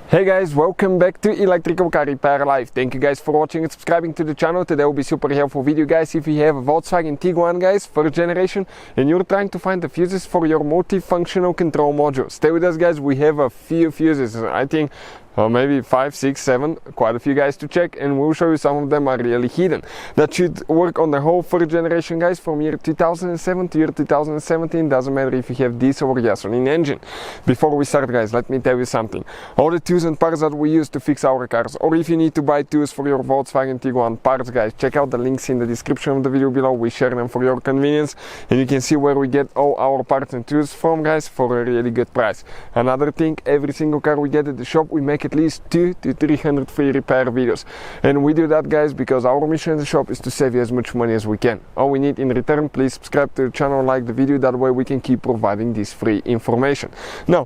Hey guys, welcome back to Electrical Car Repair Live. Thank you guys for watching and subscribing to the channel. Today will be super helpful video, guys. If you have a Volkswagen Tiguan, guys, first generation, and you're trying to find the fuses for your multifunctional control module, stay with us, guys. We have a few fuses, I think maybe 5, 6, 7, quite a few guys to check, and we'll show you some of them are really hidden. That should work on the whole first generation, guys, from year 2007 to year 2017. Doesn't matter if you have diesel or gasoline engine. Before we start, guys, let me tell you something. All the tools and parts that we use to fix our cars, or if you need to buy tools for your Volkswagen Tiguan parts, guys, check out the links in the description of the video below. We share them for your convenience, and you can see where we get all our parts and tools from, guys, for a really good price. Another thing, every single car we get at the shop, we make at least 200 to 300 free repair videos, and we do that, guys, because our mission in the shop is to save you as much money as we can. All we need in return, please subscribe to the channel, like the video, that way we can keep providing this free information. Now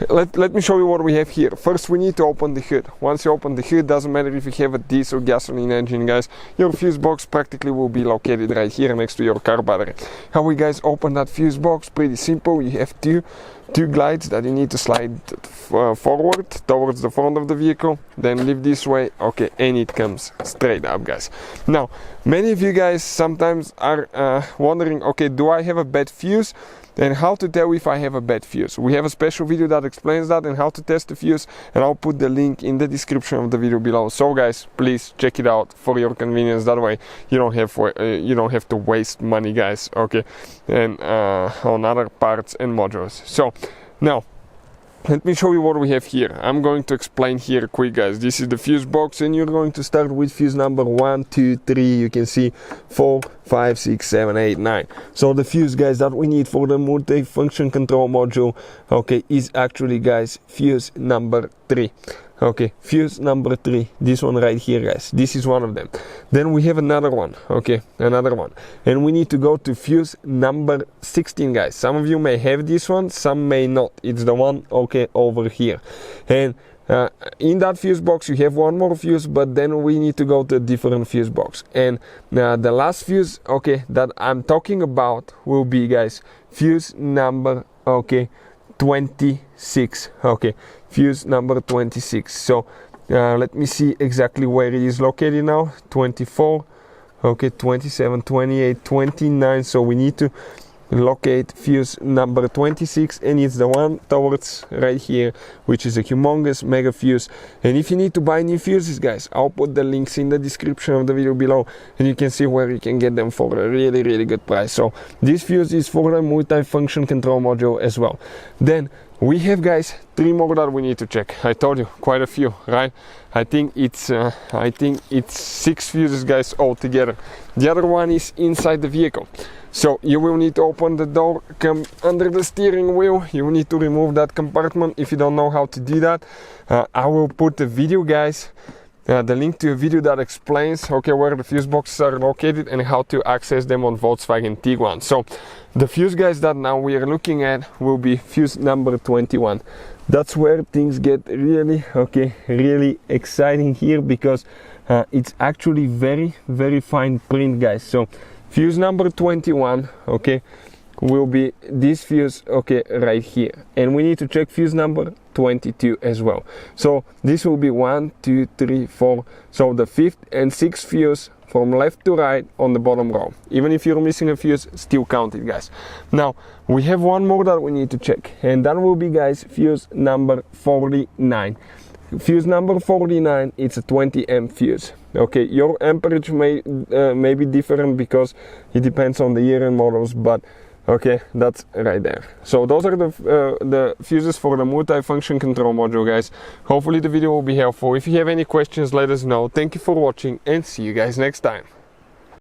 let me show you what we have here. First, we need to open the hood. Once you open the hood, doesn't matter if you have a diesel gasoline engine, guys, your fuse box practically will be located right here next to your car battery. How we, guys, open that fuse box? Pretty simple. You have two glides that you need to slide forward towards the front of the vehicle, then lift this way, okay, and it comes straight up, guys. Now, many of you guys sometimes are wondering, okay, do I have a bad fuse, and how to tell if I have a bad fuse. We have a special video that explains that and how to test the fuse, and I'll put the link in the description of the video below. So, guys, please check it out for your convenience. That way you don't have to waste money, guys, okay, and on other parts and modules. So now let me show you what we have here. I'm going to explain here quick, guys. This is the fuse box, and you're going to start with fuse number 1, 2, 3. You can see 4, 5, 6, 7, 8, 9. So the fuse, guys, that we need for the multifunction control module, okay, is actually, guys, fuse number 3. Okay, fuse number 3, this one right here, guys, this is one of them. Then we have another one, okay, another one, and we need to go to fuse number 16, guys. Some of you may have this one, some may not. It's the one, okay, over here. And in that fuse box you have one more fuse, but then we need to go to a different fuse box. And the last fuse, okay, that I'm talking about will be, guys, fuse number, okay, 26. Okay, fuse number 26. So let me see exactly where it is located now. 24, okay, 27, 28, 29. So we need to locate fuse number 26, and it's the one towards right here, which is a humongous mega fuse. And if you need to buy new fuses, guys, I'll put the links in the description of the video below, and you can see where you can get them for a really good price. So this fuse is for the multifunction control module as well. Then we have, guys, 3 more that we need to check. I told you, quite a few, right? I think it's 6 fuses, guys, altogether. The other one is inside the vehicle. So you will need to open the door, come under the steering wheel. You will need to remove that compartment. If you don't know how to do that, I will put the video, guys, the link to a video that explains, okay, where the fuse boxes are located and how to access them on Volkswagen Tiguan. So the fuse, guys, that now we are looking at will be fuse number 21. That's where things get really, okay, really exciting here, because it's actually very fine print, guys. So fuse number 21, okay, will be this fuse, okay, right here. And we need to check fuse number 22 as well. So this will be 1, 2, 3, 4. So the 5th and 6th fuse from left to right on the bottom row. Even if you're missing a fuse, still count it, guys. Now we have one more that we need to check, and that will be, guys, fuse number 49. Fuse number 49, it's a 20 amp fuse. Okay, your amperage may be different because it depends on the year and models, but okay, that's right there. So those are the fuses for the multifunction control module, guys. Hopefully the video will be helpful. If you have any questions, let us know. Thank you for watching, and see you guys next time.